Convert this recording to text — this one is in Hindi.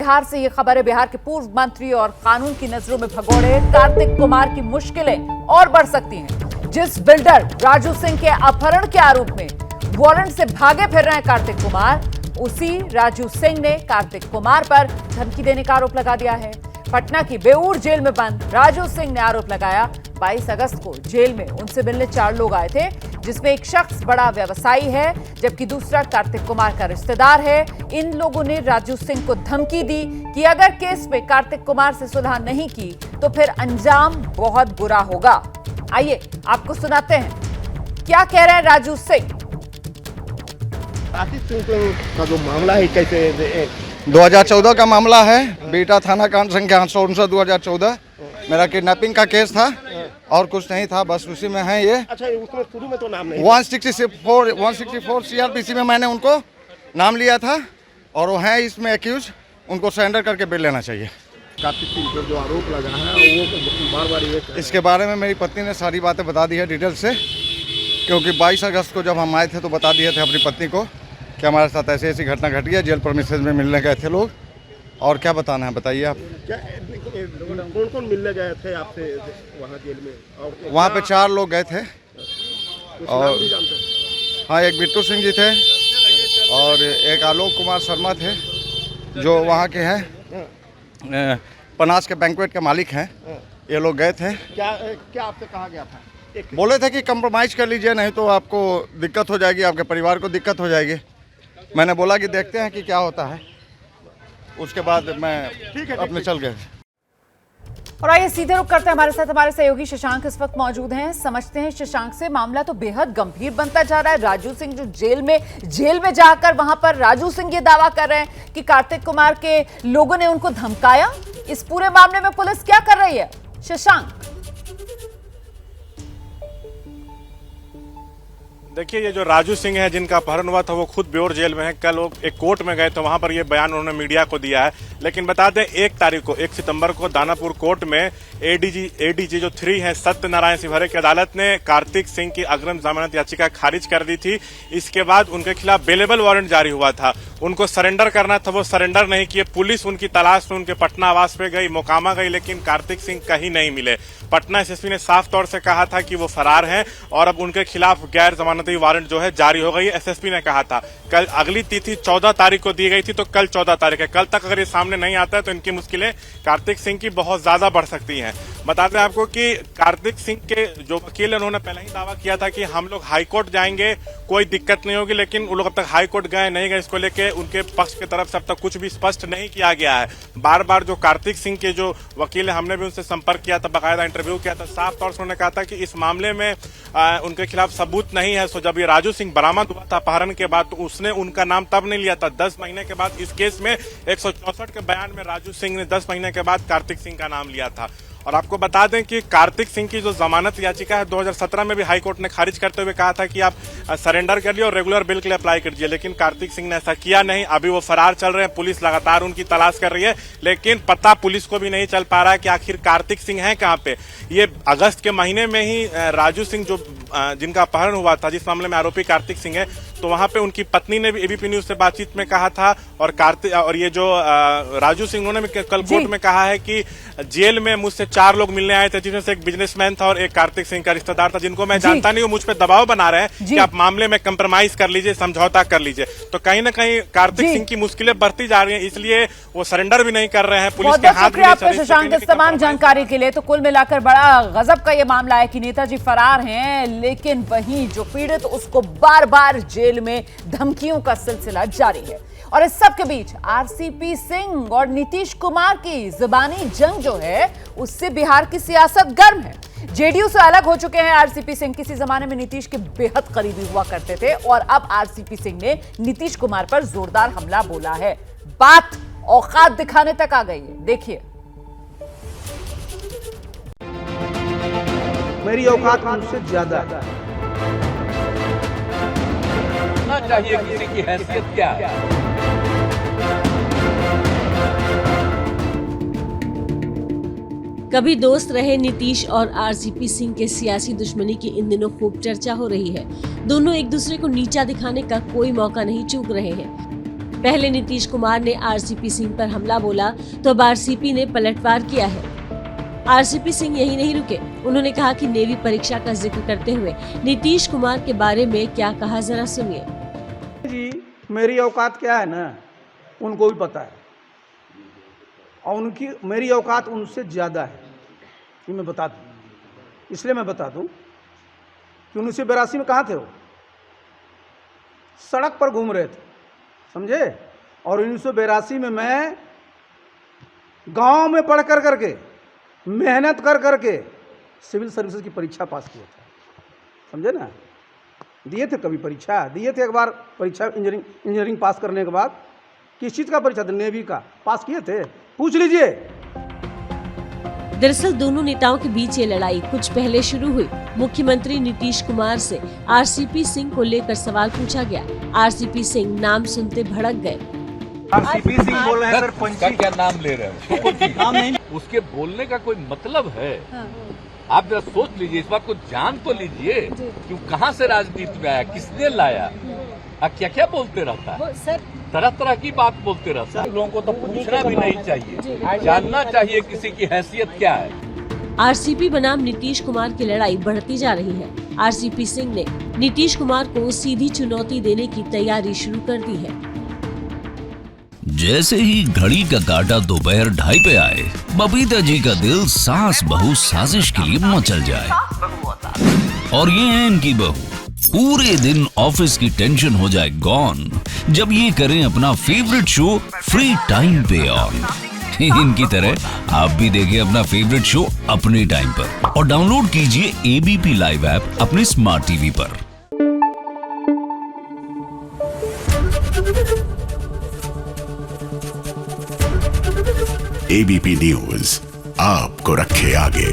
बिहार से ये खबर है। बिहार के पूर्व मंत्री और कानून की नजरों में भगोड़े कार्तिक कुमार की मुश्किलें और बढ़ सकती हैं। जिस बिल्डर राजू सिंह के अपहरण के आरोप में वारंट से भागे फिर रहे हैं कार्तिक कुमार, उसी राजू सिंह ने कार्तिक कुमार पर धमकी देने का आरोप लगा दिया है। पटना की बेऊर जेल में बंद राजू सिंह ने आरोप लगाया 22 अगस्त को जेल में उनसे मिलने 4 लोग आए थे, जिसमें एक शख्स बड़ा व्यवसायी है जबकि दूसरा कार्तिक कुमार का रिश्तेदार है। इन लोगों ने राजू सिंह को धमकी दी कि अगर केस में कार्तिक कुमार से सुलह नहीं की तो फिर अंजाम बहुत बुरा होगा। आइए आपको सुनाते हैं क्या कह रहे हैं राजू सिंह। कार्तिक सिंह का जो मामला है कैसे 2014 का मामला है। बेटा थाना कांड संख्या 859 2014 मेरा किडनैपिंग का केस था और कुछ नहीं था, बस उसी में है ये। अच्छा, उसमें शुरू में तो नाम नहीं 164 सीआरपीसी में मैंने उनको नाम लिया था और वो हैं इसमें एक्यूज, उनको सरेंडर करके बेल लेना चाहिए। कार्तिक सिंह पर जो आरोप लगा है वो बार-बार ये इसके बारे में मेरी पत्नी ने सारी बातें बता दी है डिटेल से, क्योंकि 22 अगस्त को जब हम आए थे तो बता दिए थे अपनी पत्नी को कि हमारे साथ ऐसी ऐसी घटना घटी है। जेल प्रेमिसेस में मिलने गए थे लोग, और क्या बताना है बताइए आप। क्या कौन कौन मिलने गए थे आपसे वहाँ जेल में? और वहाँ पे 4 लोग गए थे और हाँ, एक बिट्टू सिंह जी थे और एक आलोक कुमार शर्मा थे जो वहाँ के हैं पनास के बैंक्वेट के मालिक हैं। ये लोग गए थे। क्या आपसे कहा गया था? बोले थे कि कंप्रोमाइज़ कर लीजिए, नहीं तो आपको दिक्कत हो जाएगी, आपके परिवार को दिक्कत हो जाएगी। मैंने बोला कि देखते हैं कि क्या होता है। उसके बाद मैं अपने चल गए। और आइए सीधे रुख करते हैं, हमारे साथ हमारे सहयोगी शशांक इस वक्त मौजूद हैं। समझते हैं शशांक से, मामला तो बेहद गंभीर बनता जा रहा है। राजू सिंह जो जेल में जाकर वहां पर राजू सिंह ये दावा कर रहे हैं कि कार्तिक कुमार के लोगों ने उनको धमकाया। इस पूरे मामले में पुलिस क्या कर रही है शशांक? देखिए, ये जो राजू सिंह है जिनका अपहरण हुआ था वो खुद बेऊर जेल में है। कल वो एक कोर्ट में गए तो वहां पर ये बयान उन्होंने मीडिया को दिया है। लेकिन बता दें 1 सितंबर को दानापुर कोर्ट में एडीजी जो 3 है सत्यनारायण सिवहरे की अदालत ने कार्तिक सिंह की अग्रिम जमानत याचिका खारिज कर दी थी। इसके बाद उनके खिलाफ बेलेबल वारंट जारी हुआ था। उनको सरेंडर करना था, वो सरेंडर नहीं किए। पुलिस उनकी तलाश में उनके पटना आवास पे गई, मोकामा गई, लेकिन कार्तिक सिंह कहीं नहीं मिले। पटना एसएसपी ने साफ तौर से कहा था कि वो फरार हैं और अब उनके खिलाफ गैर जमानती वारंट जो है जारी हो गई है। एसएसपी ने कहा था कल अगली तिथि 14 तारीख को दी गई थी, तो कल 14 तारीख है। कल तक अगर ये सामने नहीं आता है तो इनकी मुश्किलें कार्तिक सिंह की बहुत ज्यादा बढ़ सकती हैं। बताते हैं आपको कि कार्तिक सिंह के जो वकील है उन्होंने पहले ही दावा किया था कि हम लोग हाईकोर्ट जाएंगे, कोई दिक्कत नहीं होगी। लेकिन वो लोग अब तक हाईकोर्ट गए नहीं गए, इसको लेके उनके पक्ष की तरफ से अब तक कुछ भी स्पष्ट नहीं किया गया है। बार बार जो कार्तिक सिंह के जो वकील है, हमने भी उनसे संपर्क किया था, बाकायदा इंटरव्यू किया था। साफ तौर से उन्होंने कहा था कि इस मामले में उनके खिलाफ सबूत नहीं है। सो जब ये राजू सिंह बरामद हुआ था अपहरण के बाद, तो उसने उनका नाम तब नहीं लिया था। 10 महीने के बाद इस केस में 164 के बयान में राजू सिंह ने 10 महीने के बाद कार्तिक सिंह का नाम लिया था। और आपको बता दें कि कार्तिक सिंह की जो जमानत याचिका है 2017 में भी हाईकोर्ट ने खारिज करते हुए कहा था कि आप सरेंडर कर लिए और रेगुलर बिल के लिए अप्लाई कीजिए, लेकिन कार्तिक सिंह ने ऐसा किया नहीं। अभी वो फरार चल रहे हैं, पुलिस लगातार उनकी तलाश कर रही है, लेकिन पता पुलिस को भी नहीं चल पा रहा है कि आखिर कार्तिक सिंह है कहां पे। ये अगस्त के महीने में ही राजू सिंह जो जिनका अपहरण हुआ था, जिस मामले में आरोपी कार्तिक सिंह है, तो वहां पे उनकी पत्नी ने भी एबीपी न्यूज से बातचीत में कहा था। और ये जो राजू सिंह उन्होंने भी कल कोर्ट में कहा है कि जेल में मुझसे 4 लोग मिलने आए थे, जिसमें से एक बिजनेसमैन था और एक कार्तिक सिंह का रिश्तेदार था, जिनको मैं जानता नहीं हूं। मुझ पे दबाव बना रहे हैं कि आप मामले में कंप्रोमाइज कर लीजिए, समझौता कर लीजिए। तो कहीं ना कहीं कार्तिक सिंह की मुश्किलें बढ़ती जा रही हैं, इसलिए वो सरेंडर भी नहीं कर रहे हैं। पुलिस के हाथ में आपका शशांक इस तमाम जानकारी के लिए। तो कुल मिलाकर बड़ा गजब का ये मामला है कि नेताजी फरार हैं, लेकिन वहीं जो पीड़ित उसको बार बार जेल में धमकियों का सिलसिला जारी है। और इस सब के बीच आरसीपी सिंह और नीतीश कुमार की जुबानी जंग जो है, उससे बिहार की सियासत गर्म है। जेडीयू से अलग हो चुके हैं आरसीपी सिंह। किसी जमाने में नीतीश के बेहद करीबी हुआ करते थे और अब आरसीपी सिंह ने नीतीश कुमार पर जोरदार हमला बोला है। बात औकात दिखाने तक आ गई है। देखिए, मेरी औकात मुझसे ज्यादा है। चाहिए किसी की हैसियत क्या है। कभी दोस्त रहे नीतीश और आरसीपी सिंह के सियासी दुश्मनी की इन दिनों खूब चर्चा हो रही है। दोनों एक दूसरे को नीचा दिखाने का कोई मौका नहीं चूक रहे हैं। पहले नीतीश कुमार ने आरसीपी सिंह पर हमला बोला तो अब आरसीपी ने पलटवार किया है। आरसीपी सिंह यही नहीं रुके, उन्होंने कहा कि नेवी परीक्षा का जिक्र करते हुए नीतीश कुमार के बारे में क्या कहा, जरा सुनिए। जी मेरी औकात क्या है ना, उनको भी पता है, और उनकी मेरी औकात उनसे ज़्यादा है, ये मैं बता दूँ। इसलिए मैं बता दूँ कि 1982 में कहाँ थे वो, सड़क पर घूम रहे थे, समझे। और 1982 में मैं गांव में पढ़ कर करके मेहनत कर करके सिविल सर्विसेज की परीक्षा पास किया था, समझे ना। दिए थे, कभी परीक्षा दिए थे, एक बार परीक्षा इंजीनियरिंग पास करने के बाद। किस चीज़ का परीक्षा था? नेवी का। पास किए थे, पूछ लीजिए। दरअसल दोनों नेताओं के बीच ये लड़ाई कुछ पहले शुरू हुई। मुख्यमंत्री नीतीश कुमार से आरसीपी सिंह को लेकर सवाल पूछा गया। आरसीपी सिंह नाम सुनते भड़क गए। आरसीपी सिंह बोल रहे हैं सर, का क्या नाम ले रहे हो? नाम नहीं। उसके बोलने का कोई मतलब है? आप जरा सोच लीजिए, इस बात को जान तो लीजिए कि वो कहाँ से राजनीति में आया, किसने लाया, क्या क्या बोलते रहता है, तरह तरह की बात बोलते रहता है। लोगों को तो पूछना भी नहीं चाहिए, जानना चाहिए किसी की हैसियत क्या है। आरसीपी बनाम नीतीश कुमार की लड़ाई बढ़ती जा रही है। आरसीपी सिंह ने नीतीश कुमार को सीधी चुनौती देने की तैयारी शुरू कर दी है। जैसे ही घड़ी का काटा दोपहर 2:30 पे आए, बबीता जी का दिल सास बहू साजिश के लिए मचल जाए। और ये है इनकी बहू, पूरे दिन ऑफिस की टेंशन हो जाए गॉन जब ये करें अपना फेवरेट शो फ्री टाइम पे ऑन। इनकी तरह आप भी देखिए अपना फेवरेट शो अपने टाइम पर और डाउनलोड कीजिए एबीपी लाइव ऐप अपने स्मार्ट टीवी पर। एबीपी न्यूज आपको रखे आगे।